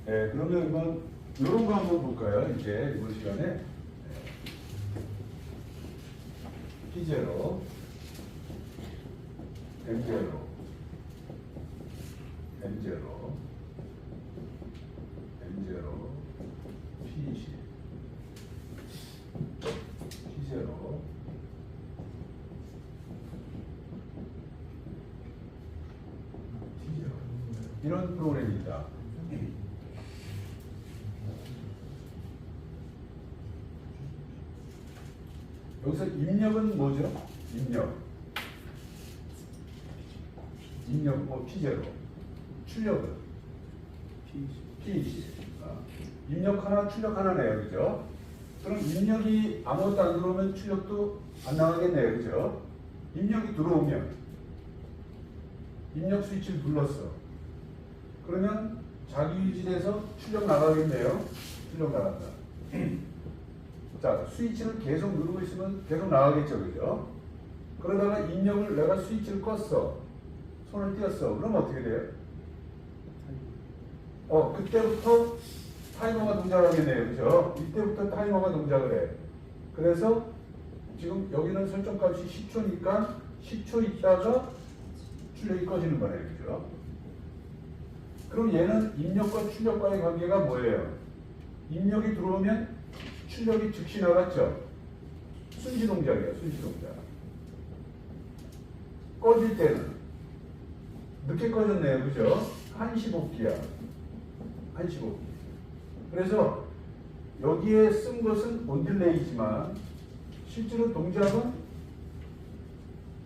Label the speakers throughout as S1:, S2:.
S1: 그러면 이런 거 한번 볼까요? 이제 이번 시간에 P0, M0, M0, M0, P10, P0, T0 이런 프로그램입니다. 여기서 입력은 뭐죠? 입력 P0, 출력은 P20. 입력 하나, 출력 하나네요, 그죠? 그럼 입력이 아무것도 안 들어오면 출력도 안 나가겠네요, 그죠? 입력이 들어오면 입력 스위치를 눌렀어. 그러면 자기 유지돼서 출력 나가겠네요. 출력 나간다. 자, 스위치를 계속 누르고 있으면 계속 나가겠죠, 그죠? 그러다가 입력을 내가 스위치를 껐어. 손을 띄었어. 그럼 어떻게 돼요? 그때부터 타이머가 동작을 하겠네요, 그죠? 이때부터 타이머가 동작을 해. 그래서 지금 여기는 설정값이 10초니까 10초 있다가 출력이 꺼지는 거네요, 그죠? 그럼 얘는 입력과 출력과의 관계가 뭐예요? 입력이 들어오면 출력이 즉시 나갔죠? 순시 동작이에요, 순시 동작. 꺼질 때는 늦게 꺼졌네요, 그죠? 1시 복귀야. 1시 복귀. 그래서 여기에 쓴 것은 온딜레이지만 실제로 동작은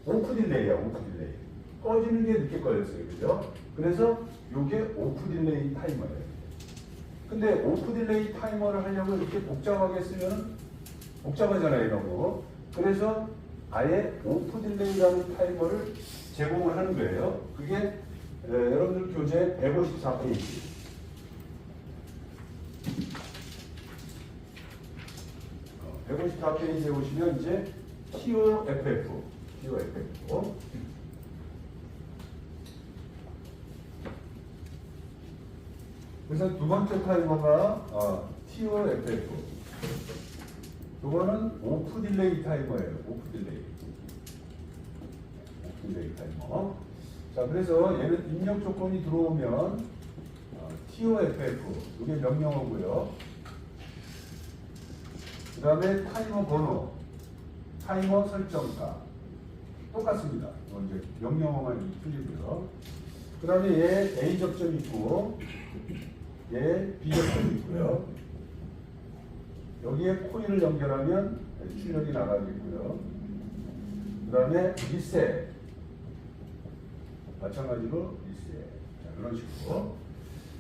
S1: 오프 딜레이야, 오프 딜레이. 꺼지는 게 늦게 꺼졌어요, 그죠? 그래서 이게 오프 딜레이 타이머예요. 근데 오프 딜레이 타이머를 하려고 이렇게 복잡하게 쓰면 복잡하잖아요, 이런 거. 그래서 아예 오프 딜레이라는 타이머를 제공을 하는 거예요. 그게 여러분들 교재 154페이지. 어, 154페이지에 오시면 이제 TOFF. 그래서 두 번째 타이머가 TOFF. 이거는 오프 딜레이 타이머예요. 오프 딜레이 타이머. 자, 그래서 얘는 입력 조건이 들어오면 TOFF 이게 명령어고요. 그 다음에 타이머 번호, 타이머 설정가 똑같습니다. 이건 이제 명령어만 틀리고요. 그 다음에 얘 A 접점이 있고 얘 B 접점이 있고요. 여기에 코일을 연결하면 출력이 나가겠고요. 그 다음에 리셋 마찬가지로 리셋. 자, 이런 식으로.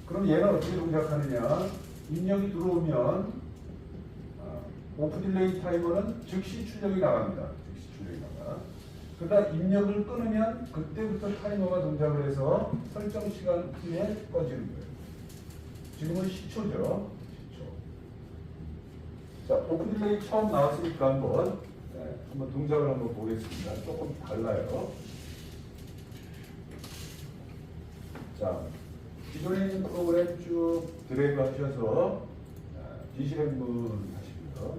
S1: 그럼 얘는 어떻게 동작하느냐? 입력이 들어오면 오프 딜레이 타이머는 즉시 출력이 나갑니다. 즉시 출력이 나가. 그러다 입력을 끊으면 그때부터 타이머가 동작을 해서 설정 시간 후에 꺼지는 거예요. 지금은 10초죠. 10초. 자, 오프 딜레이 처음 나왔으니까 한번 동작을 한번 보겠습니다. 조금 달라요. 자, 기존에 있는 프로그램 쭉 드래그 하셔서 디실행문 하시고요.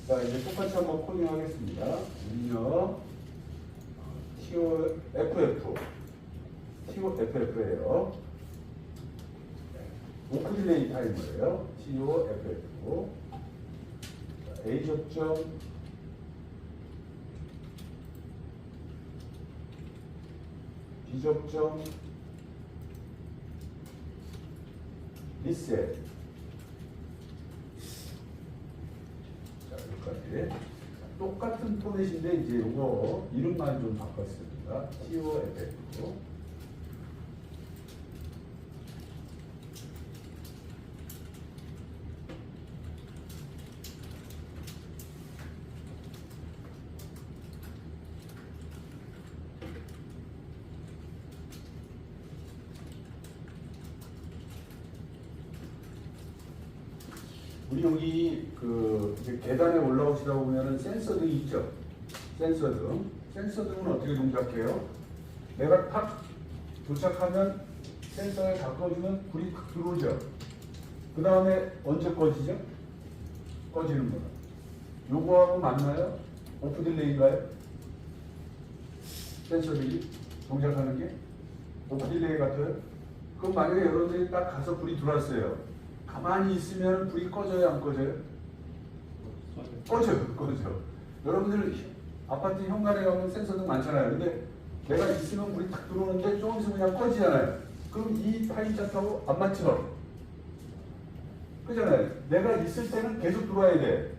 S1: 자, 이제 똑같이 한번 코딩 하겠습니다. 입력 TOFF예요. 오프 딜레이 타이머예요. TOFF. A 접점 B 접점 리셋. 자, 여기까지 똑같은 포맷인데 이제 이거 이름만 좀 바꿨습니다. TOFF. 우리 여기 계단에 올라오시다 보면은 센서 등이 있죠. 센서 등. 센서 등은 어떻게 동작해요? 내가 탁 도착하면 센서에 가까워지면 불이 탁 들어오죠. 그 다음에 언제 꺼지죠? 꺼지는 거다. 요거하고 맞나요? 오프 딜레이인가요? 센서들이 동작하는 게 오프 딜레이 같아요? 그럼 만약에 여러분들이 딱 가서 불이 들어왔어요. 가만히 있으면 불이 꺼져요, 안 꺼져요? 꺼져요, 꺼져. 여러분들 아파트 현관에 가면 센서등 많잖아요. 근데 내가 있으면 불이 탁 들어오는데 조금 있으면 그냥 꺼지잖아요. 그럼 이 타임차트하고 안 맞죠? 그잖아요. 내가 있을 때는 계속 들어와야 돼.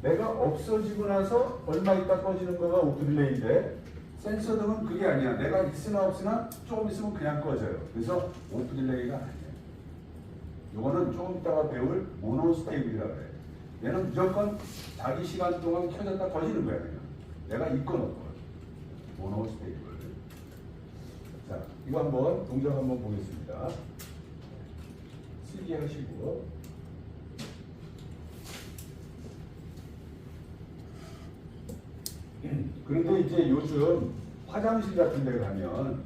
S1: 내가 없어지고 나서 얼마 있다 꺼지는 거가 오프 딜레이인데 센서등은 그게 아니야. 내가 있으나 없으나 조금 있으면 그냥 꺼져요. 그래서 오프 딜레이가 아니에요. 요거는 조금 이따가 배울 모노 스테이블이라고 해요. 얘는 무조건 자기 시간 동안 켜졌다 꺼지는 거야. 그냥. 내가 있건 없건. 모노 스테이블. 자, 이거 한번 동작 한번 보겠습니다. 쓰기 하시고. 그런데 이제 요즘 화장실 같은 데 가면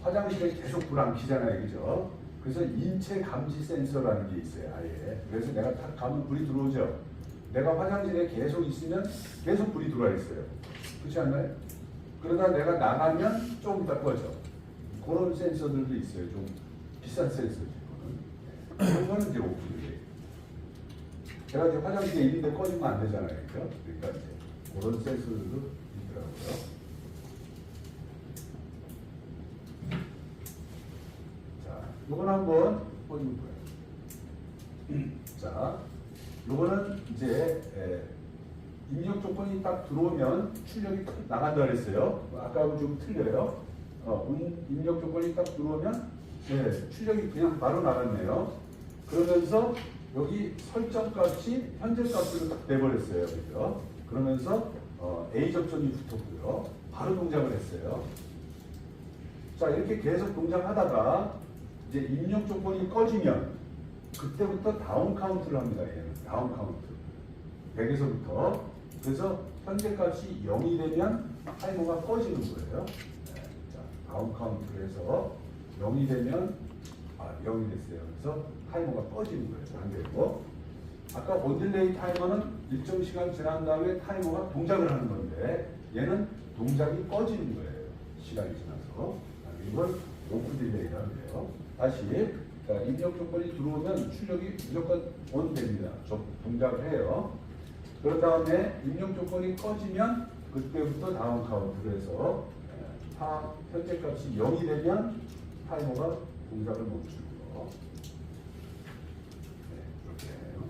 S1: 화장실에 계속 불 안 켜잖아요. 그죠? 그래서 인체 감지 센서라는 게 있어요. 아예. 그래서 내가 탁 가면 불이 들어오죠. 내가 화장실에 계속 있으면 계속 불이 들어와 있어요. 그렇지 않나요? 그러다 내가 나가면 조금 이따 꺼져. 그런 센서들도 있어요. 좀 비싼 센서죠. 그런 거는 이제 오픈이에요. 제가 이제 화장실에 있는데 꺼지면 안 되잖아요. 그죠? 그러니까 이제 그런 센서들도 있더라고요. 자, 요건 한번 꺼주는 거예요. 자, 요거는 이제 입력 조건이 딱 들어오면 출력이 탁 나간다 그랬어요. 아까하고 좀 틀려요. 입력 조건이 딱 들어오면 출력이 그냥 바로 나갔네요. 그러면서 여기 설정 값이 현재 값으로 딱 돼버렸어요. 그죠? 그러면서 A 접점이 붙었고요. 바로 동작을 했어요. 자, 이렇게 계속 동작하다가 이제 입력 조건이 꺼지면 그때부터 다운 카운트를 합니다. 얘는 다운 카운트. 100에서부터. 그래서 현재 값이 0이 되면 타이머가 꺼지는 거예요. 자, 다운 카운트를 해서 0이 되면 0이 됐어요. 그래서 타이머가 꺼지는 거예요. 반대로. 아까 온딜레이 타이머는 일정 시간 지난 다음에 타이머가 동작을 하는 건데 얘는 동작이 꺼지는 거예요. 시간이 지나서. 이걸 오프 딜레이라고 해요. 다시 입력 조건이 들어오면 출력이 무조건 온 됩니다. 동작을 해요. 그런 다음에 입력 조건이 꺼지면 그때부터 다운 카운트를 해서 현재 값이 0이 되면 타이머가 동작을 멈추고 그렇게 해요.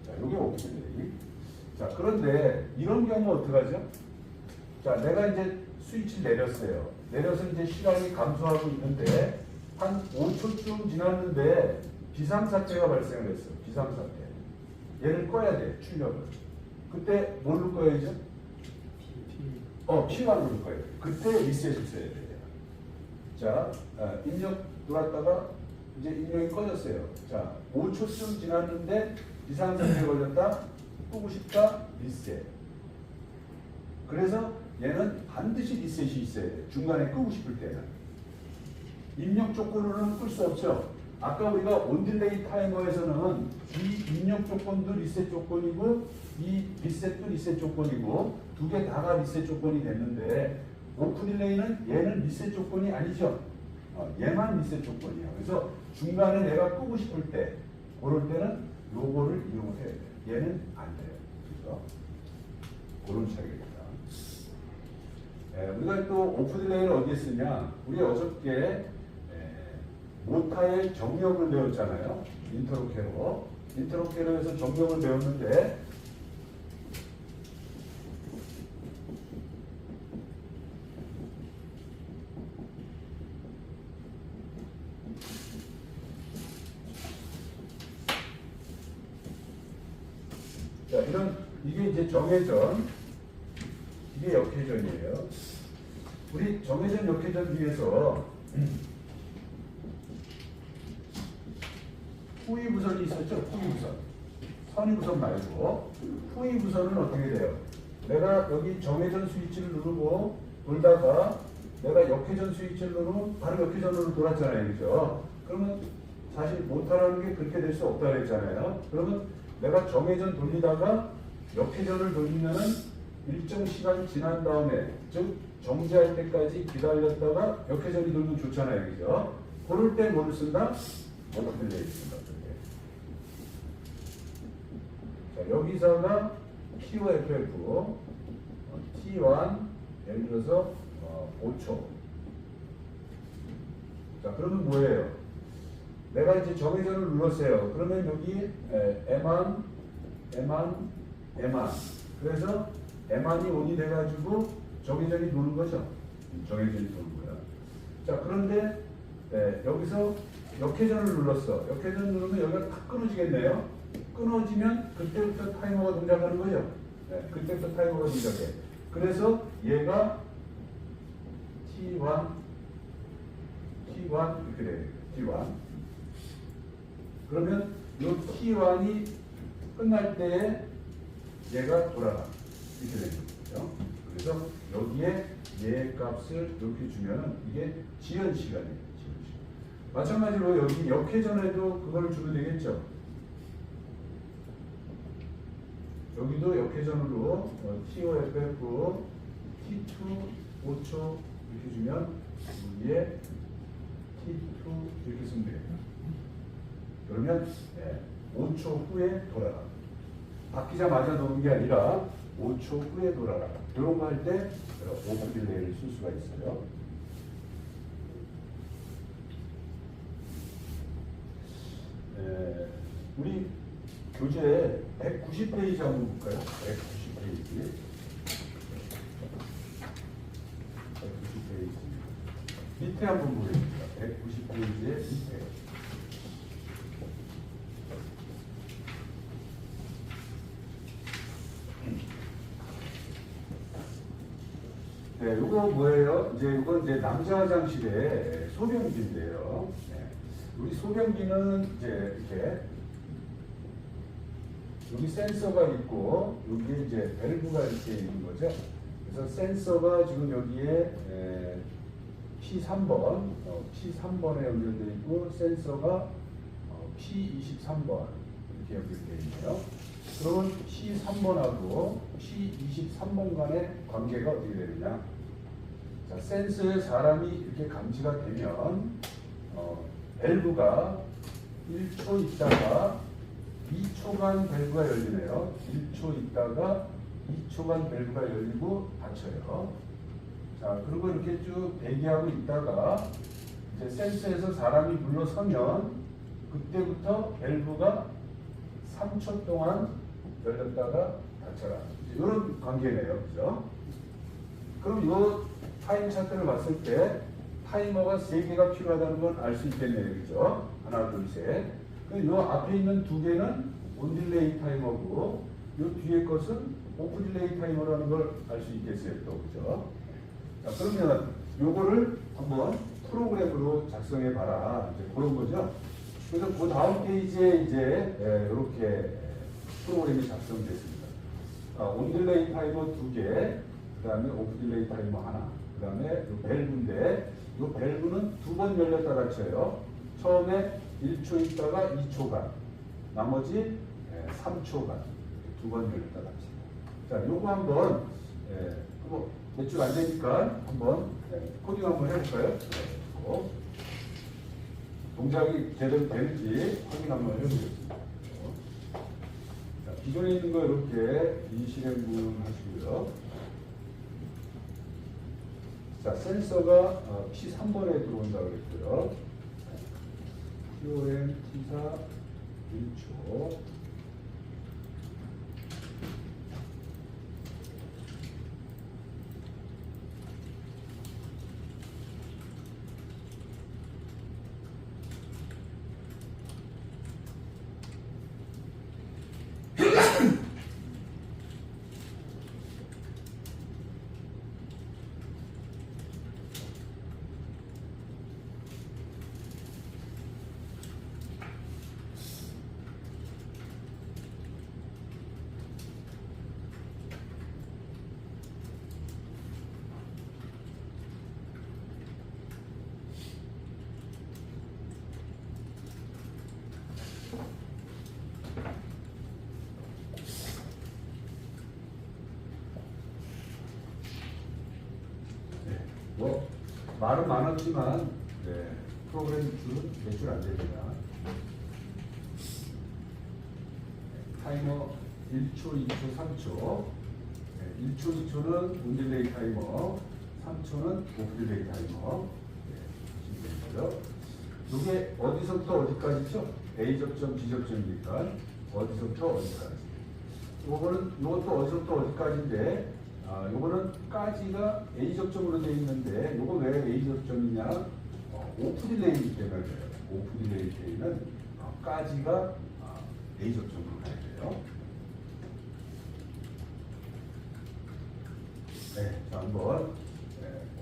S1: 자, 이게 오프 딜레이. 자, 그런데 이런 경우 어떡하죠? 자, 내가 이제 스위치를 내렸어요. 내려서 이제 시간이 감소하고 있는데 한 5초쯤 지났는데 비상사태가 발생을 했어. 비상사태. 얘를 꺼야 돼. 출력을. 그때 뭘로 꺼야죠? P1로 누를 거예요. 그때 리셋을 써야 돼요. 자, 입력 들어왔다가 이제 입력이 꺼졌어요. 자, 5초쯤 지났는데 비상사태에 걸렸다. 끄고 싶다. 리셋. 그래서 얘는 반드시 리셋이 있어야 돼요. 중간에 끄고 싶을 때는. 입력 조건으로는 끌 수 없죠. 아까 우리가 온딜레이 타이머에서는 이 입력 조건도 리셋 조건이고 이 리셋도 리셋 조건이고 두 개 다가 리셋 조건이 됐는데 오프 딜레이는 얘는 리셋 조건이 아니죠. 얘만 리셋 조건이에요. 그래서 중간에 내가 끄고 싶을 때 그럴 때는 요거를 이용해야 돼요. 얘는 안 돼요. 그죠? 그런 차이입니다. 우리가 또 오프 딜레이를 어디에 쓰냐? 우리 어저께 모타의 정력을 배웠잖아요. 인터로케로. 인터로케로에서 정력을 배웠는데 자, 이게 이제 정회전, 이게 역회전이에요. 우리 정회전, 역회전 위에서 후위부선이 있었죠? 후위부선. 선위부선 말고 후위부선은 어떻게 돼요? 내가 여기 정회전 스위치를 누르고 돌다가 내가 역회전 스위치를 누르면 바로 역회전으로 돌았잖아요. 그죠? 그러면 사실 모터라는 게 그렇게 될 수 없다고 했잖아요. 그러면 내가 정회전 돌리다가 역회전을 돌리면은 일정 시간 지난 다음에, 즉 정지할 때까지 기다렸다가 역회전이 돌면 좋잖아요. 그죠? 그럴 때 뭐를 쓴다? 오프 딜레이 쓴다. 자, 여기서가 QFF T1 예를 들어서 5초. 자, 그러면 뭐예요? 내가 이제 정회전을 눌렀어요. 그러면 여기 M1 그래서 M1이 온이 돼가지고 정회전이 도는 거죠. 정회전이 도는 거야. 자, 그런데 여기서 역회전을 눌렀어. 역회전 누르면 여기가 탁 끊어지겠네요. 끊어지면 그때부터 타이머가 동작하는 거죠. 그때부터 타이머가 동작해. 그래서 얘가 T1 이렇게 돼요. T1. 그러면 이 T1이 끝날 때에 얘가 돌아가. 이렇게 되는 거죠. 그래서 여기에 얘 값을 이렇게 주면은 이게 지연 시간이에요. 지연 시간. 마찬가지로 여기 역회전에도 그걸 주면 되겠죠. 여기도 역회전으로 TOFF T2 5초 이렇게 주면 여기에 T2 이렇게 쓰면 되겠다. 그러면 5초 후에 돌아가. 바뀌자마자 도는 게 아니라 5초 후에 돌아가. 이런 거 할 때 오프 딜레이를 쓸 수가 있어요. 우리 교재 190페이지 한번 볼까요? 190페이지. 190페이지. 밑에 한번 보겠습니다. 190페이지의 밑에. 네, 이거 뭐예요? 이건 이제 남자 화장실의 소변기인데요. 네. 우리 소변기는 이제 이렇게 여기 센서가 있고 여기에 이제 밸브가 이렇게 있는 거죠. 그래서 센서가 지금 여기에 P3번, P3번에 연결되어 있고 센서가 P23번 이렇게 연결되어 있네요. 그러면 P3번하고 P23번 간의 관계가 어떻게 되느냐? 자, 센서에 사람이 이렇게 감지가 되면 밸브가 1초 있다가 2초간 밸브가 열리네요. 1초 있다가 2초간 밸브가 열리고 닫혀요. 자, 그리고 이렇게 쭉 대기하고 있다가 이제 센서에서 사람이 물러서면 그때부터 밸브가 3초 동안 열렸다가 닫혀라. 이런 관계네요. 그죠? 그럼 이 타임 차트를 봤을 때 타이머가 3개가 필요하다는 걸 알 수 있겠네요. 그죠? 하나, 둘, 셋. 이 앞에 있는 2개는 온 딜레이 타이머고 이 뒤에 것은 오프 딜레이 타이머라는 걸 알 수 있겠어요. 또 그죠? 자, 그러면 요거를 한번 프로그램으로 작성해 봐라. 이제 그런 거죠. 그래서 그 다음 페이지에 이제 이렇게 프로그램이 작성됐습니다. 온 딜레이 타이머 2개, 그 다음에 오프 딜레이 타이머 하나, 그 다음에 밸브인데 이 밸브는 2번 열렸다 닫혀요. 처음에 1초 있다가 2초간, 나머지 3초간 2번 열렸다 닫힙니다. 자, 요거 한번 대충 안 되니까 한번 코딩 한번 해볼까요? 동작이 제대로 되는지 확인 한번 해보겠습니다. 자, 기존에 있는 거 이렇게 비실행분 하시고요. 자, 센서가 P3번에 들어온다고 그랬고요. QM T4 1초. 말은 많았지만 프로그램 줄은 제출 안 됩니다. 타이머 1초, 2초, 3초. 1초, 2초는 온딜레이 타이머, 3초는 오프딜레이 타이머. 이게 어디서부터 어디까지죠? A 접점, B 접점이니까 어디서부터 어디까지. 이것도 어디서부터 어디까지인데, 요거는 까지가 A 접점으로 되어 있는데, 요거 왜 A 접점이냐? 오프 딜레이이기 때문에 그래요. 오프 딜레이 때는 까지가 A 접점으로 가야 돼요. 네, 자, 한번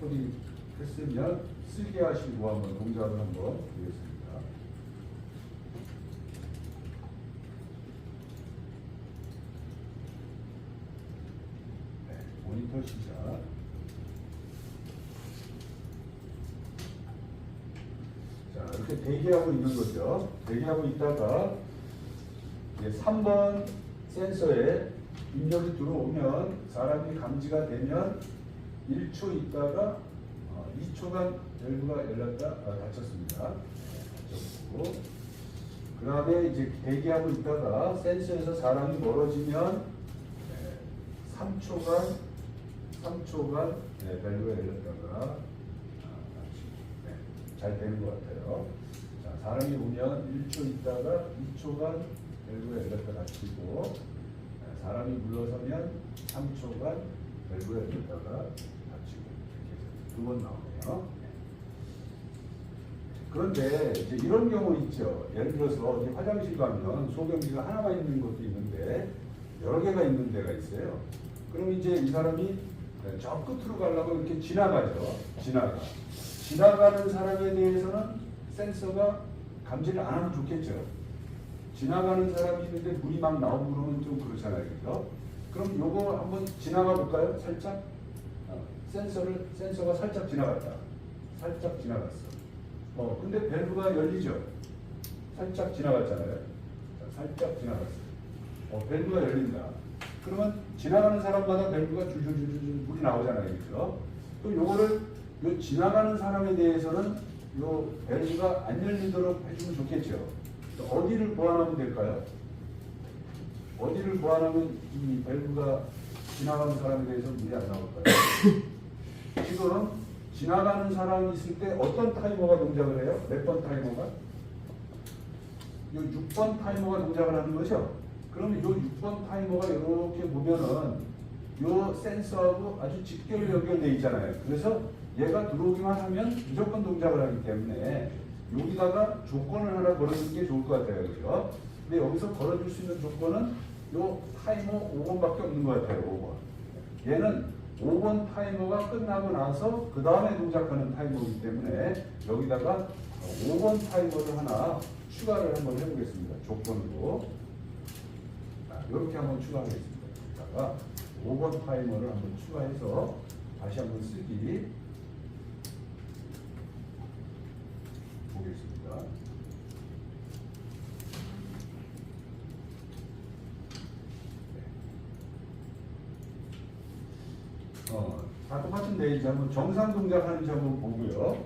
S1: 코딩 했으면 쓰게 하시고 한번 동작을 한번 보겠습니다. 모니터 시작. 자, 이렇게 대기하고 있는 거죠. 대기하고 있다가 이제 3번 센서에 입력이 들어오면 사람이 감지가 되면 1초 있다가 2초간 밸브가 열렸다 닫혔습니다. 닫혔고 그 다음에 이제 대기하고 있다가 센서에서 사람이 멀어지면 3초간 밸브가 열렸다가 잘 되는 것 같아요. 자, 사람이 오면 1초 있다가 2초간 밸브가 열렸다 닫히고 사람이 물러서면 3초간 밸브가 열렸다가 닫히고 이렇게 두 번 나오네요. 그런데 이제 이런 경우 있죠. 예를 들어서 화장실 가면 소변기가 하나만 있는 것도 있는데 여러 개가 있는 데가 있어요. 그럼 이제 이 사람이 저 끝으로 가려고 이렇게 지나가죠. 지나가는 사람에 대해서는 센서가 감지를 안 하면 좋겠죠. 지나가는 사람이 있는데 물이 막 나오고 그러면 좀 그렇잖아요. 그죠? 그럼 요거 한번 지나가 볼까요? 살짝? 센서가 살짝 지나갔다. 살짝 지나갔어. 근데 밸브가 열리죠? 살짝 지나갔잖아요. 살짝 지나갔어. 밸브가 열린다. 그러면 지나가는 사람마다 밸브가 줄줄줄줄 물이 나오잖아요. 그죠? 그럼 요거를 요 지나가는 사람에 대해서는 요 밸브가 안 열리도록 해주면 좋겠죠. 어디를 보완하면 될까요? 어디를 보완하면 이 밸브가 지나가는 사람에 대해서 물이 안 나올까요? 지금 지나가는 사람이 있을 때 어떤 타이머가 동작을 해요? 몇 번 타이머가? 요 6번 타이머가 동작을 하는 거죠? 그러면 요 6번 타이머가 이렇게 보면은 요 센서하고 아주 직결 연결되어 있잖아요. 그래서 얘가 들어오기만 하면 무조건 동작을 하기 때문에 여기다가 조건을 하나 걸어주는 게 좋을 것 같아요. 그죠? 근데 여기서 걸어줄 수 있는 조건은 요 타이머 5번밖에 없는 것 같아요. 5번. 얘는 5번 타이머가 끝나고 나서 그 다음에 동작하는 타이머이기 때문에 여기다가 5번 타이머를 하나 추가를 한번 해보겠습니다. 조건으로. 이렇게 한번 추가하겠습니다. 여기다가 5번 타이머를 한번 추가해서 다시 한번 쓰기 보겠습니다. 다 똑같은데 이제 한번 정상 동작하는지 한번 보고요.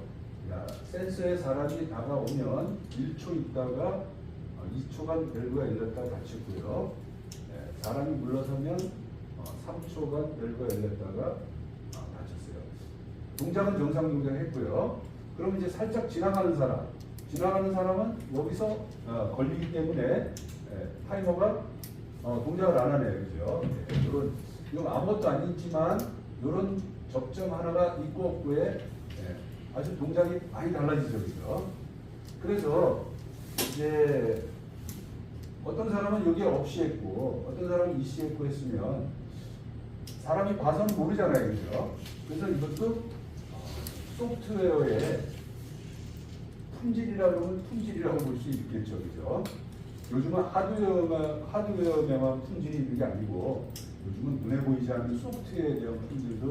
S1: 자, 센서에 사람이 다가오면 1초 있다가 2초간 밸브가 열렸다 닫혔고요. 사람이 물러서면 3초간 밸브가 열렸다가 닫혔어요. 동작은 정상 동작했고요. 그럼 이제 살짝 지나가는 사람은 여기서 걸리기 때문에 타이머가 동작을 안 하네요. 그죠? 이건 아무것도 아니지만 이런 접점 하나가 있고 없고에 아주 동작이 많이 달라지죠. 그죠? 그래서 이제 어떤 사람은 여기 없이 했고 어떤 사람은 이씨 했고 했으면 사람이 봐서는 모르잖아요. 그죠? 그래서 이것도 소프트웨어의 품질이라고 볼 수 있겠죠. 그죠? 요즘은 하드웨어에만 품질이 있는 게 아니고 요즘은 눈에 보이지 않는 소프트웨어에 대한 품질도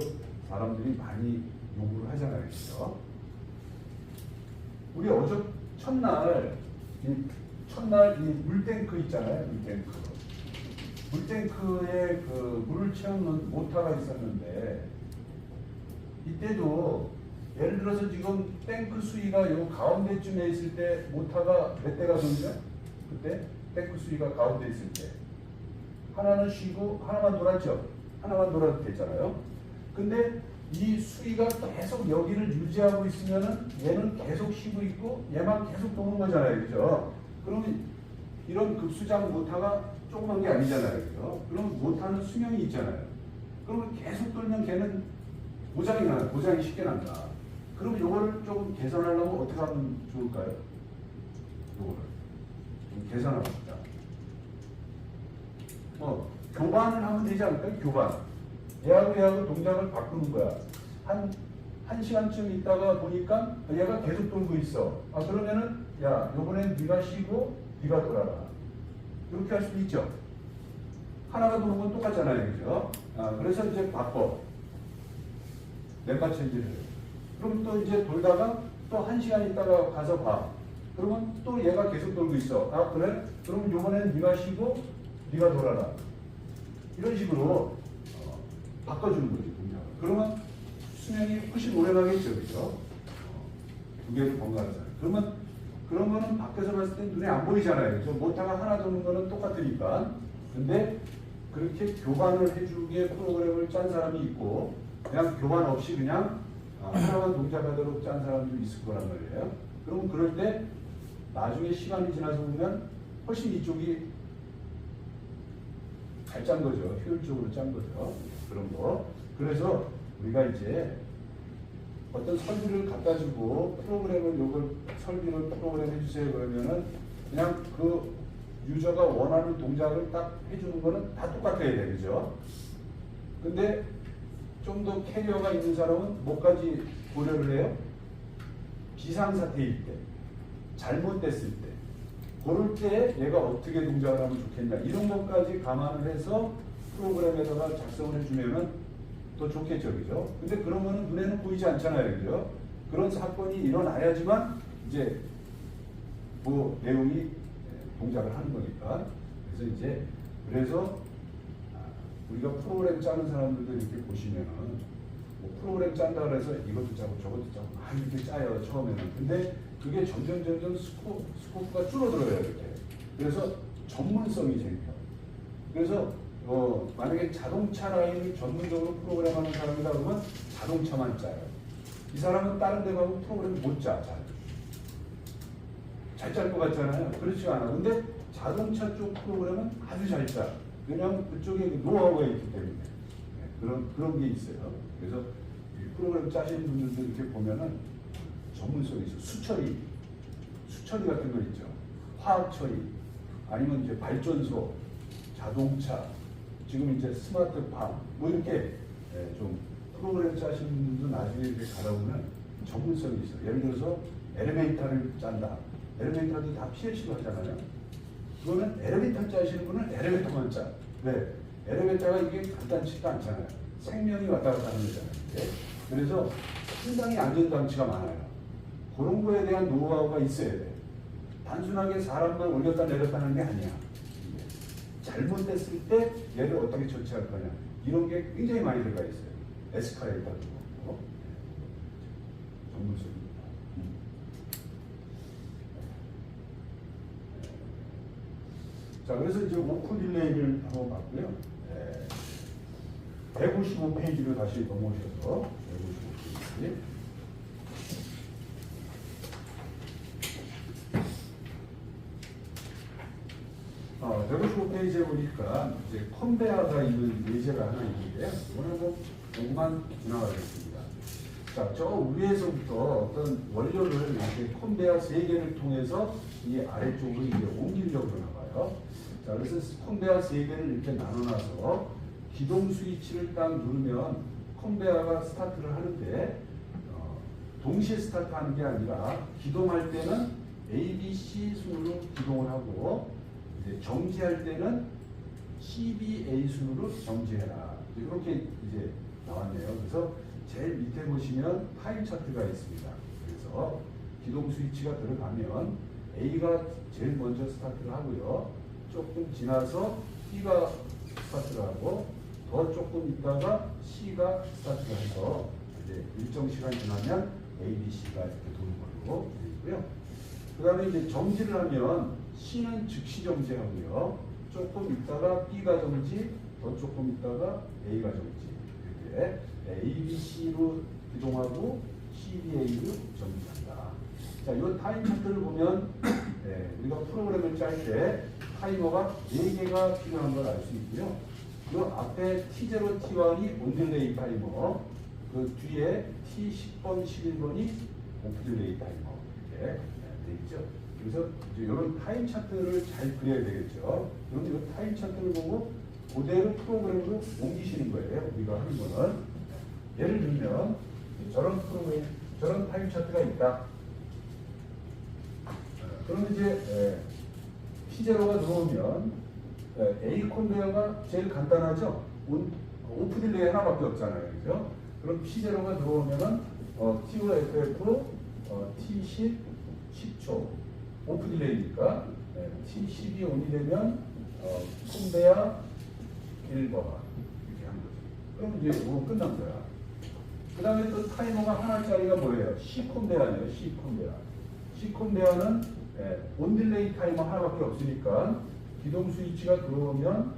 S1: 사람들이 많이 요구를 하잖아요. 그죠? 우리 어제 첫날 이 물탱크 있잖아요. 물탱크에 그 물을 채우는 모터가 있었는데 이때도 예를 들어서 지금 탱크 수위가 요 가운데쯤에 있을 때 모터가 몇 대가 돌죠? 그때 탱크 수위가 가운데 있을 때 하나는 쉬고 하나만 돌았죠? 하나만 돌아도 됐잖아요. 근데 이 수위가 계속 여기를 유지하고 있으면은 얘는 계속 쉬고 있고 얘만 계속 도는 거잖아요. 그죠? 그러면 이런 급수장 모터가 조그만 게 아니잖아요. 그죠? 그럼 모터는 수명이 있잖아요. 그러면 계속 돌면 걔는 고장이 나요. 고장이 쉽게 난다. 그럼 요거를 조금 개선하려면 어떻게 하면 좋을까요? 요거를 좀 개선합시다. 교반을 하면 되지 않을까요? 교반. 얘하고 동작을 바꾸는 거야. 한 시간쯤 있다가 보니까 얘가 계속 돌고 있어. 그러면은 야, 요번엔 네가 쉬고 네가 돌아라. 이렇게 할 수도 있죠. 하나가 도는 건 똑같잖아요. 그죠? 그래서 이제 바꿔. 멤버 체인지를 해요. 그럼 또 이제 돌다가 또 한 시간 있다가 가서 봐. 그러면 또 얘가 계속 돌고 있어. 그래? 그럼 요번엔 네가 쉬고 네가 돌아라. 이런 식으로 바꿔주는 거지, 동작을. 그러면 수명이 훨씬 오래 가겠죠, 그죠? 두 개를 번갈아서. 그런 거는 밖에서 봤을 때 눈에 안 보이잖아요. 그죠? 모터가 하나 도는 거는 똑같으니까. 근데 그렇게 교반을 해주기에 프로그램을 짠 사람이 있고, 그냥 교반 없이 그냥 하나만 동작하도록 짠 사람도 있을 거란 말이에요. 그럼 그럴 때 나중에 시간이 지나서 보면 훨씬 이쪽이 잘 짠 거죠. 효율적으로 짠 거죠. 그런 거. 그래서 우리가 이제 어떤 설비를 갖다 주고 프로그램을 설비를 프로그램 해주세요 그러면은 그냥 그 유저가 원하는 동작을 딱 해주는 거는 다 똑같아야 돼. 그죠? 근데 좀 더 캐리어가 있는 사람은 뭐까지 고려를 해요? 비상사태일 때, 잘못됐을 때, 그럴 때 얘가 어떻게 동작을 하면 좋겠냐 이런 것까지 감안을 해서 프로그램에다가 작성을 해주면은 더 좋겠죠, 그죠? 근데 그런 거는 눈에는 보이지 않잖아요, 그죠? 그런 사건이 일어나야지만 이제 그 내용이 동작을 하는 거니까. 그래서 우리가 프로그램 짜는 사람들도 이렇게 보시면은 뭐 프로그램 짠다 그래서 이것도 짜고 저것도 짜고 막 이렇게 짜요 처음에는. 근데 그게 점점 스코프가 줄어들어요 이렇게. 그래서 전문성이 생겨요. 그래서 만약에 자동차 라인을 전문적으로 프로그램하는 사람이다 그러면 자동차만 짜요. 이 사람은 다른 데 가고 프로그램 못 짜. 잘 짤 것 같잖아요. 그렇지 않아. 근데 자동차 쪽 프로그램은 아주 잘 짜. 왜냐하면 그쪽에 노하우가 있기 때문에. 그런 게 있어요. 그래서 이 프로그램 짜시는 분들도 이렇게 보면은 전문성이 있어. 수처리 같은 거 있죠. 화학 처리, 아니면 이제 발전소, 자동차, 지금 이제 스마트팜, 뭐 이렇게 좀 프로그램 짜시는 분들도 나중에 이렇게 가다 보면 전문성이 있어요. 예를 들어서 엘리베이터를 짠다. 엘리베이터도 다 PLC로 하잖아요. 그거는 엘리베이터 짜시는 분은 엘리베이터만 짜. 왜? 엘리베이터가 이게 간단치가 않잖아요. 생명이 왔다 갔다 하는 거잖아요. 그래서 상당히 안전장치가 많아요. 그런 거에 대한 노하우가 있어야 돼. 단순하게 사람만 올렸다 내렸다 하는 게 아니야. 잘못됐을 때 얘를 어떻게 조치할 거냐. 이런 게 굉장히 많이 들어가 있어요. 에스카레이터도 그렇고. 전문성입니다. 자, 그래서 이제 오픈 딜레이를 한번 봤고요. 155페이지로 다시 넘어오셔서 155페이지. 155페이지에 보니까 이제 컨베어가 있는 예제가 하나 있는데요. 이거는 한번 조금만 지나가겠습니다. 자, 저 위에서부터 어떤 원료를 이렇게 컨베어 3개를 통해서 이 아래쪽으로 이제 옮기려고 나가요. 자, 그래서 컨베어 3개를 이렇게 나눠놔서 기동 스위치를 딱 누르면 컨베어가 스타트를 하는데 동시에 스타트하는 게 아니라 기동할 때는 A, B, C 순으로 기동을 하고 이제 정지할 때는 C, B, A 순으로 정지해라. 이렇게 이제 나왔네요. 그래서 제일 밑에 보시면 타임 차트가 있습니다. 그래서 기동 스위치가 들어가면 A가 제일 먼저 스타트를 하고요. 조금 지나서 B가 스타트를 하고 더 조금 있다가 C가 스타트를 해서 이제 일정 시간 지나면 A, B, C가 이렇게 도는 걸로 되어 있고요. 그 다음에 이제 정지를 하면 C는 즉시 정지하고요. 조금 있다가 B가 정지, 더 조금 있다가 A가 정지. 이렇게 A, B, C로 이동하고 C, D, A로 정지한다. 자, 이 타임 차트를 보면 우리가 프로그램을 짤 때 타이머가 4개가 필요한 걸 알 수 있고요. 그 앞에 T0, T1이 온딜레이 타이머, 그 뒤에 T10번, 11번이 오프딜레이 타이머 이렇게 되어 있죠. 그래서 이제 이런 타임 차트를 잘 그려야 되겠죠. 그럼 이 타임 차트를 보고 그대로 프로그램으로 옮기시는 거예요. 우리가 하는 거는 예를 들면 저런 프로그램, 저런 타임 차트가 있다. 그럼 이제 P0가 들어오면 A 컨베어가 제일 간단하죠. 오프 딜레이 하나밖에 없잖아요, 그죠? 그럼 P0가 들어오면은 T5 FF T10 10초 오프 딜레이니까 T10이 온이 되면 컨베어 1번 이렇게 하는 거죠. 그럼 이제 이거 끝난 거야. 그 다음에 또 타이머가 하나짜리가 뭐예요? C 컨베어네요. C 컨베어. C 컨베어는 온딜레이 타이머 하나밖에 없으니까 기동 스위치가 들어오면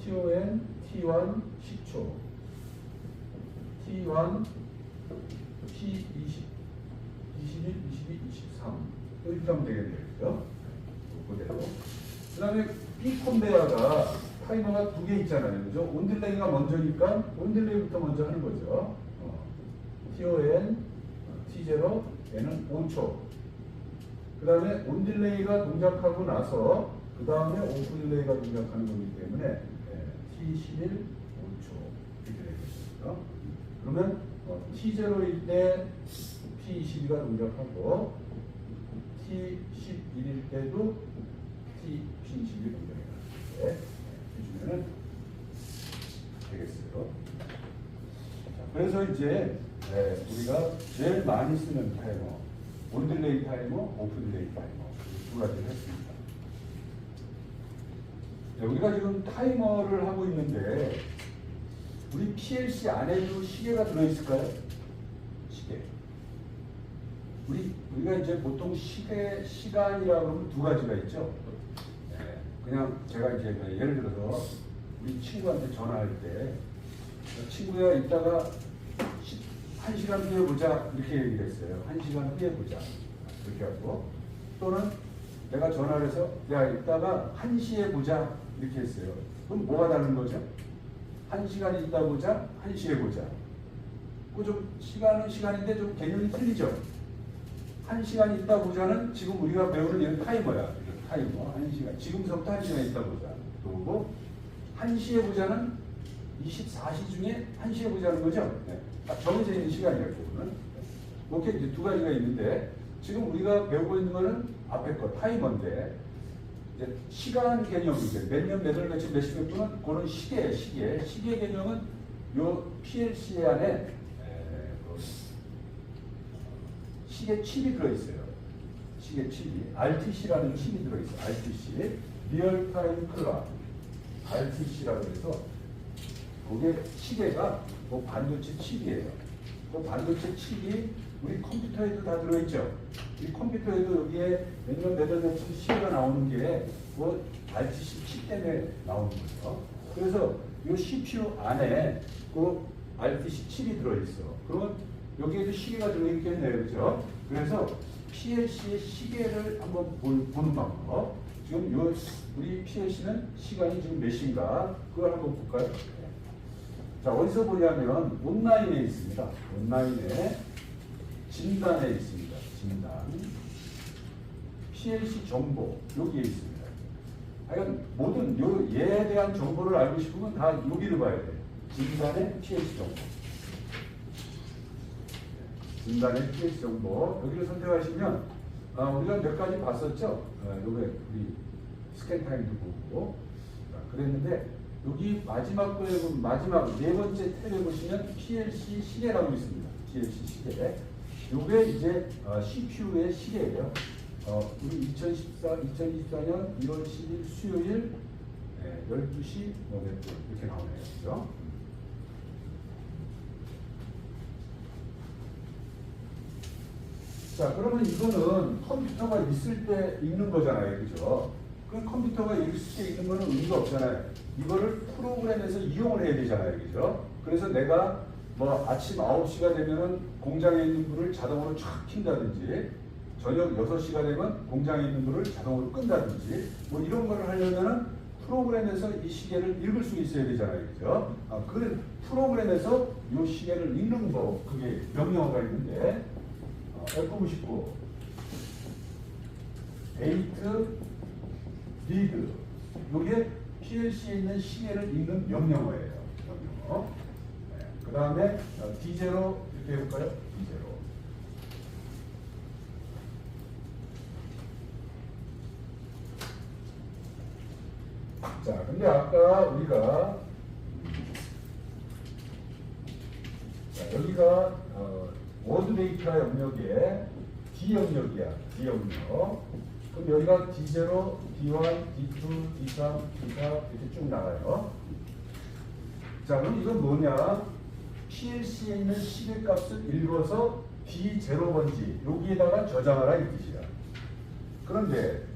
S1: TON, T1 10초, T1, T20, 21, 22, 23 이렇게 하면 되겠네요. 그대로. 그 다음에 B 컨베어가 타이머가 2개 있잖아요. 그죠? 온딜레이가 먼저니까 온딜레이부터 먼저 하는 거죠. TON, T0, N은 5초. 그 다음에 온딜레이가 동작하고 나서 그 다음에 오프딜레이가 동작하는 거기 때문에 T11 5초 이렇게 되겠습니다. 그러면 T0일 때 T22가 동작하고 T11일 때도 T22가 동작해요. 해주면 되겠어요. 자, 그래서 이제 우리가 제일 많이 쓰는 타이머, 온딜레이 타이머, 오프딜레이 타이머 두 가지를 했습니다. 우리가 지금 타이머를 하고 있는데 우리 PLC 안에도 시계가 들어있을까요? 시계. 우리가 이제 보통 시간이라고 하면 두 가지가 있죠. 그냥 제가 이제 예를 들어서 우리 친구한테 전화할 때 친구야 이따가 1시간 후에 보자 이렇게 얘기를 했어요. 1시간 후에 보자 이렇게 하고, 또는 내가 전화를 해서 야 이따가 1시에 보자 이렇게 했어요. 그럼 뭐가 다른 거죠? 1시간 있다 보자, 1시에 보자. 그 좀 시간은 시간인데 좀 개념이 틀리죠. 1시간 있다 보자는 지금 우리가 배우는 이런 타이머야. 타이머 1시간. 지금부터 1시간 있다 보자. 그리고 1시에 보자는 24시 중에 1시에 보자는 거죠. 네. 정해져 있는 시간이라고 보면. 이렇게 이제 두 가지가 있는데 지금 우리가 배우고 있는 거는 앞에 거 타이머인데 이제 시간 개념이죠. 몇 년, 몇 월, 며칠, 몇십 몇 분은 그런 시계 개념은 요 PLC 안에 시계 칩이 들어있어요. 시계 칩이 RTC라는 칩이 들어있어요. RTC, 리얼타임 클락, RTC라고 해서 그게 시계가 그 반도체 칩이에요. 그 반도체 칩이 우리 컴퓨터에도 다 들어있죠. 이 컴퓨터에도 여기에 몇 년, 몇 월, 며칠 시계가 나오는 게 그 RTC 칩 때문에 나오는 거죠. 그래서 이 CPU 안에 그 RTC 칩이 들어있어. 그러면 여기에도 시계가 들어있겠네요. 그죠? 그래서 PLC의 시계를 한번 보는 방법. 지금 요 우리 PLC는 시간이 지금 몇 시인가? 그걸 한번 볼까요? 자, 어디서 보냐면 온라인에 있습니다. 온라인에 진단에 있습니다. 진단. PLC 정보 여기에 있습니다. 하여간 모든 얘에 대한 정보를 알고 싶으면 다 여기를 봐야 돼요. 진단의 PLC 정보. 진단의 PLC 정보. 여기를 선택하시면 우리가 몇 가지 봤었죠. 요게 우리 스캔 타임도 보고 그랬는데 여기 마지막 거에 보면 마지막 네 번째 탭에 보시면 PLC 시계라고 있습니다. PLC 시계. 요게 이제 CPU의 시계예요. 우리 2024년 1월 10일 수요일 12시 몇 분 이렇게 나오네요. 그죠? 자, 그러면 이거는 컴퓨터가 있을 때 읽는 거잖아요. 그죠? 그 컴퓨터가 있을 때 읽는 거는 의미가 없잖아요. 이거를 프로그램에서 이용을 해야 되잖아요. 그죠? 그래서 내가 뭐 아침 9시가 되면은 공장에 있는 불을 자동으로 촥 킨다든지 저녁 6시가 되면 공장에 있는 불을 자동으로 끈다든지 뭐 이런 거를 하려면은 프로그램에서 이 시계를 읽을 수 있어야 되잖아요. 그죠? 그 프로그램에서 이 시계를 읽는 거, 그게 명령어가 있는데, F99, date, read. 이게 PLC에 있는 시계를 읽는 명령어예요. 명령어. 네. 그 다음에 D0 이렇게 해볼까요? D0. 자, 근데 아까 우리가 자, 여기가 워드 데이터 영역에 D 영역이야. D 영역. 그럼 여기가 D0, D1, D2, D3, D4 이렇게 쭉 나가요. 자, 그럼 이건 뭐냐? PLC에 있는 시계 값을 읽어서 D0번지 여기에다가 저장하라 이 뜻이야. 그런데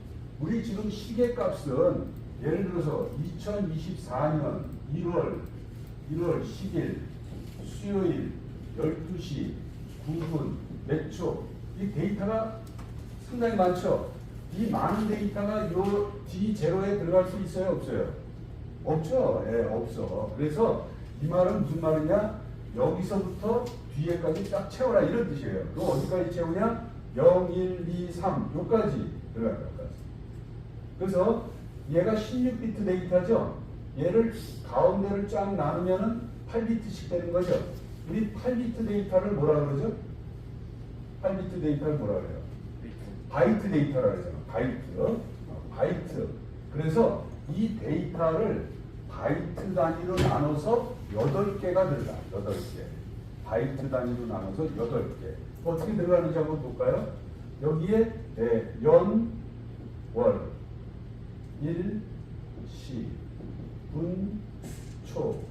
S1: 우리 지금 시계 값은 예를 들어서 2024년 1월 10일 수요일 12시 9분 몇 초 이 데이터가 상당히 많죠. 이 많은 데이터가 요 D0에 들어갈 수 있어요? 없어요? 없죠. 예, 없어. 그래서 이 말은 무슨 말이냐? 여기서부터 뒤에까지 딱 채워라 이런 뜻이에요. 그럼 어디까지 채우냐? 0, 1, 2, 3 요까지 들어갈 것까지. 그래서 얘가 16비트 데이터죠. 얘를 가운데를 쫙 나누면은 8비트씩 되는 거죠. 우리 8비트 데이터를 뭐라 그러죠? 8비트 데이터를 뭐라 그래요? 바이트 데이터라 그러잖아. 바이트. 바이트. 그래서 이 데이터를 바이트 단위로 나눠서 8개가 들어가. 8개. 바이트 단위로 나눠서 8개. 어떻게 들어가는지 한번 볼까요? 여기에 연, 월, 일, 시, 분, 초,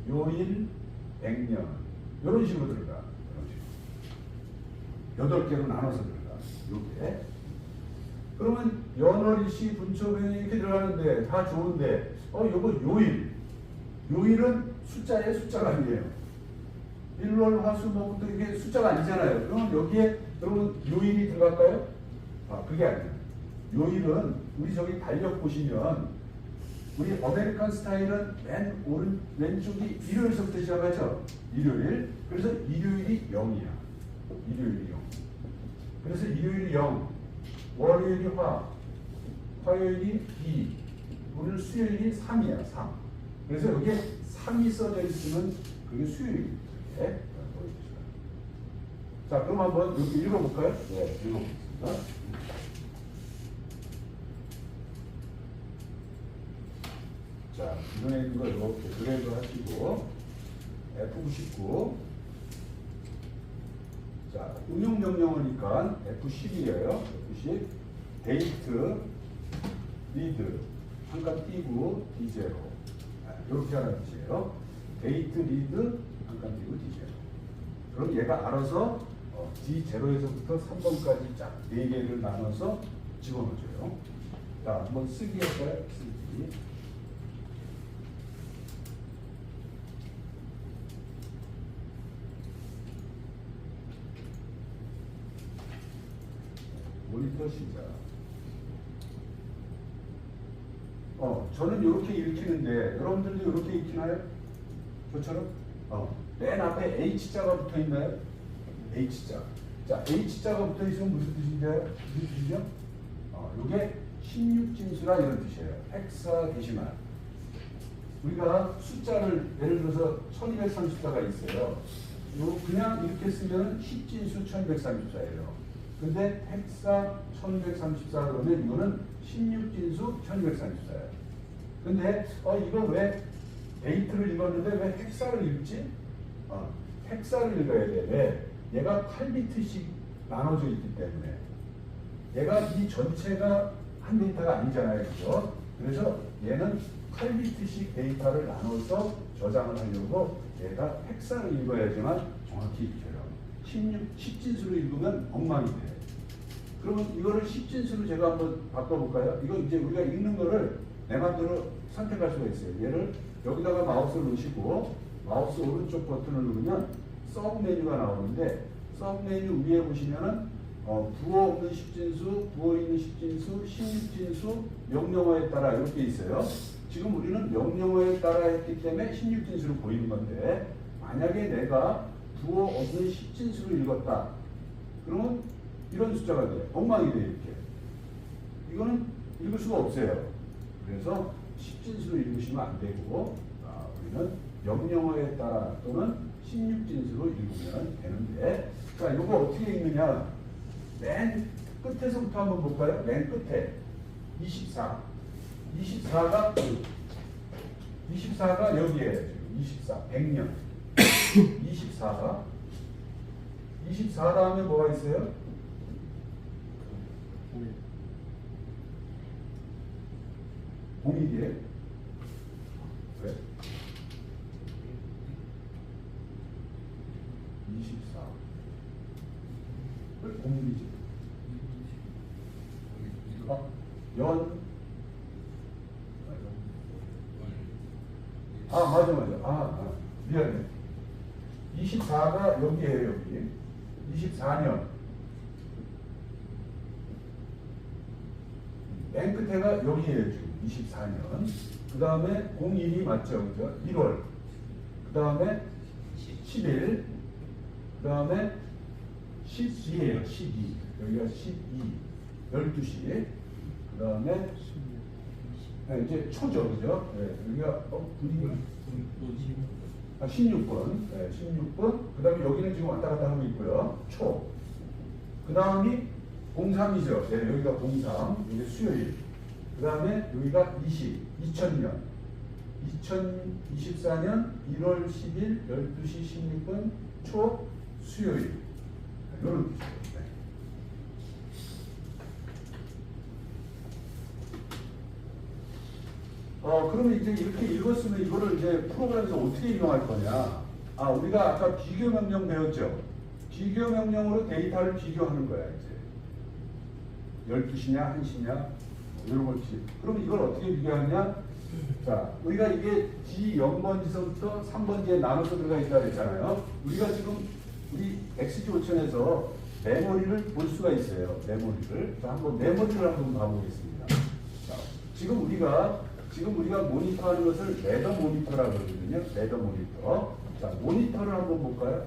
S1: 요일, 백년 이런 식으로 들어가. 이런 식으로. 8개로 나눠서 들어가. 요게. 그러면 연월일시 분초병이 이렇게 들어가는데 다 좋은데 요거 요일. 요일은 숫자예요? 숫자가 아니에요. 일월 화수목부터 이게 숫자가 아니잖아요. 그러면 여기에 여러분 요일이 들어갈까요? 그게 아니에요. 요일은 우리 저기 달력 보시면 우리 아메리칸 스타일은 왼쪽이 일요일서부터 시작하죠. 일요일. 그래서 일요일이 0이야. 일요일이 0. 그래서 일요일이 0. 월요일이 화. 화요일이 2. 오늘 수요일이 3이야. 3. 그래서 여기에 3이 써져 있으면 그게 수요일이에요. 네. 자, 그럼 한번 여기 읽어볼까요? 네, 읽어보겠습니다. 자, 기존에 있는 거 이렇게 드래그 하시고 F99. 자, 응용 명령어니까 F10이에요. F10. 데이트, 리드 한 칸 띄고 D0. 이렇게 하는 뜻이에요. 데이트, 리드 한 칸 띄고 D0. 그럼 얘가 알아서 D0에서부터 3번까지 쫙 4개를 나눠서 집어넣어줘요. 자, 한번 쓰기 할까요? 쓰기. 모니터 시작. 저는 이렇게 읽히는데 여러분들도 이렇게 읽히나요? 저처럼? 맨 앞에 H자가 붙어 있나요? H자. 자, H자가 붙어 있으면 무슨 뜻인가요? 무슨 뜻이죠? 이게 16진수라 이런 뜻이에요. 헥사데시말. 우리가 숫자를 예를 들어서 1234가 있어요. 그냥 이렇게 쓰면 10진수 1234예요. 근데 헥사 1234 그러면 이거는 16진수 1234예요. 근데 이거 왜 데이트를 읽었는데 왜 헥사를 읽지? 헥사를 읽어야 돼. 왜? 얘가 8비트씩 나눠져 있기 때문에. 얘가 이 전체가 한 데이터가 아니잖아요. 그죠? 그래서 얘는 8비트씩 데이터를 나눠서 저장을 하려고 얘가 헥사를 읽어야지만 정확히 읽혀요. 10진수로 읽으면 엉망이 돼. 그러면 이거를 10진수로 제가 한번 바꿔볼까요? 이거 이제 우리가 읽는 거를 내 맘대로 선택할 수가 있어요. 얘를 여기다가 마우스를 놓으시고 마우스 오른쪽 버튼을 누르면 서브 메뉴가 나오는데 서브 메뉴 위에 보시면은 부호 없는 10진수, 부호 있는 10진수, 16진수, 명령어에 따라 이렇게 있어요. 지금 우리는 명령어에 따라 했기 때문에 16진수로 보이는 건데 만약에 내가 부호 없는 10진수로 읽었다. 그러면 이런 숫자가 돼요. 엉망이 돼요. 이렇게. 이거는 읽을 수가 없어요. 그래서 10진수로 읽으시면 안 되고 우리는 명령어에 따라 또는 16진수로 읽으면 되는데 자, 이거 어떻게 읽느냐? 맨 끝에서부터 한번 볼까요? 맨 끝에 24. 24가 여기에 24, 100년. 24 다음에 뭐가 있어요? 공일이에요? 왜? 24. 왜 공일이지? 맞아. 미안해. 24가 여기에요, 여기. 24년. 맨 끝에가 여기에요, 지금. 24년. 그 다음에 01이 맞죠, 그죠? 1월. 그 다음에 10일. 그 다음에 12예요, 12. 여기가 12. 12시. 그 다음에 이제 초죠, 그죠? 네, 여기가 분위기가 16분. 네, 16분. 그 다음에 여기는 지금 왔다 갔다 하고 있고요. 초. 그 다음이 03이죠. 네, 여기가 03. 이게 수요일. 그 다음에 여기가 2000년. 2024년 1월 10일 12시 16분 초 수요일. 이런 뜻이에요. 네. 그러면 이제 이렇게 읽었으면 이거를 이제 프로그램에서 어떻게 이용할 거냐? 우리가 아까 비교 명령 배웠죠? 비교 명령으로 데이터를 비교하는 거야, 이제. 12시냐, 1시냐, 이런 거지. 그럼 이걸 어떻게 비교하냐? 자, 우리가 이게 D0번지서부터 3번지에 나눠서 들어가 있다 그랬잖아요. 우리가 지금 우리 XG5000에서 메모리를 볼 수가 있어요. 메모리를. 자, 한번 메모리를 한번 봐보겠습니다. 자, 지금 우리가 모니터하는 것을 레더 모니터라고 그러거든요. 레더 모니터. 자, 모니터를 한번 볼까요?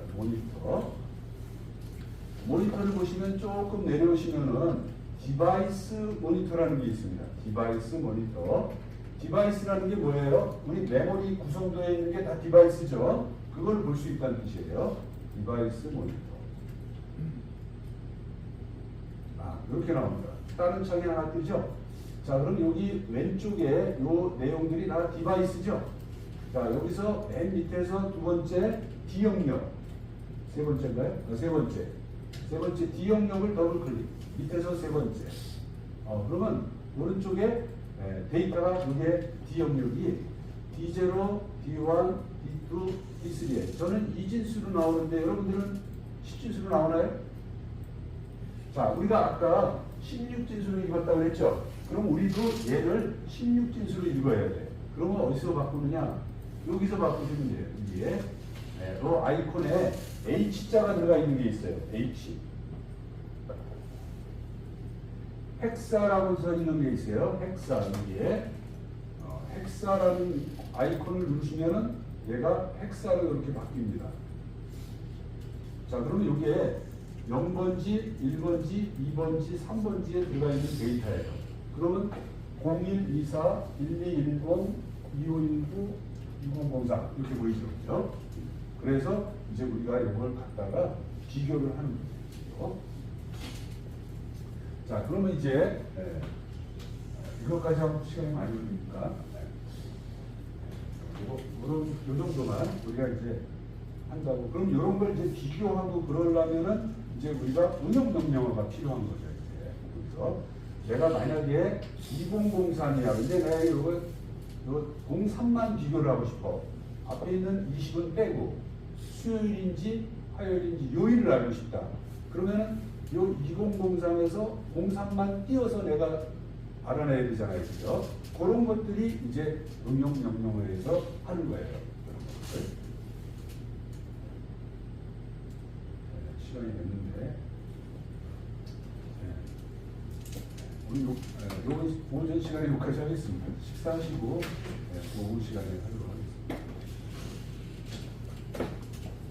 S1: 모니터를 보시면 조금 내려오시면은 디바이스 모니터라는 게 있습니다. 디바이스 모니터. 디바이스라는 게 뭐예요? 우리 메모리 구성도에 있는 게 다 디바이스죠. 그걸 볼 수 있다는 뜻이에요. 디바이스 모니터. 이렇게 나옵니다. 다른 창이 하나 뜨죠? 자, 그럼 여기 왼쪽에 요 내용들이 다 디바이스죠? 자, 여기서 맨 밑에서 두 번째 D영역. 세 번째인가요? 세 번째 D영역을 더블 클릭. 밑에서 세 번째. 그러면 오른쪽에 데이터가 이게 D영역이 D0, D1, D2, D3에 저는 2진수로 나오는데 여러분들은 10진수로 나오나요? 자, 우리가 아까 16진수로 읽었다고 했죠? 그럼 우리도 얘를 16진수로 읽어야 돼. 그러면 어디서 바꾸느냐? 여기서 바꾸시면 돼요. 여기에 요 아이콘에 H자가 들어가 있는 게 있어요. H. 헥사라고 써 있는 게 있어요. 헥사 여기에 헥사라는 아이콘을 누르시면은 얘가 헥사로 이렇게 바뀝니다. 자, 그러면 여기에 0번지, 1번지, 2번지, 3번지에 들어가 있는 데이터예요. 그러면 0124, 1210, 2519, 2004 이렇게 보이죠. 그렇죠? 그래서 이제 우리가 이걸 갖다가 비교를 하는 거죠. 자, 그러면 이제 이것까지 하면 시간이 많이 걸리니까 요 정도만 우리가 이제 한다고. 그럼 이런 걸 이제 비교하고 그러려면은 이제 우리가 운영 명령어가 필요한 거죠. 이제 그래서 내가 만약에 2003이야. 근데 내가 이거 03만 비교를 하고 싶어. 앞에 있는 20은 빼고 수요일인지 화요일인지 요일을 알고 싶다. 그러면 요 2003에서 03만 띄어서 내가 알아내야 되잖아요. 그죠? 그런 것들이 이제 응용 명령어에 의해서 하는 거예요. 그런 것들. 네, 시간이 됐는데. 오늘 오전 시간에 여기까지 하겠습니다. 식사하시고 오후 시간에 하도록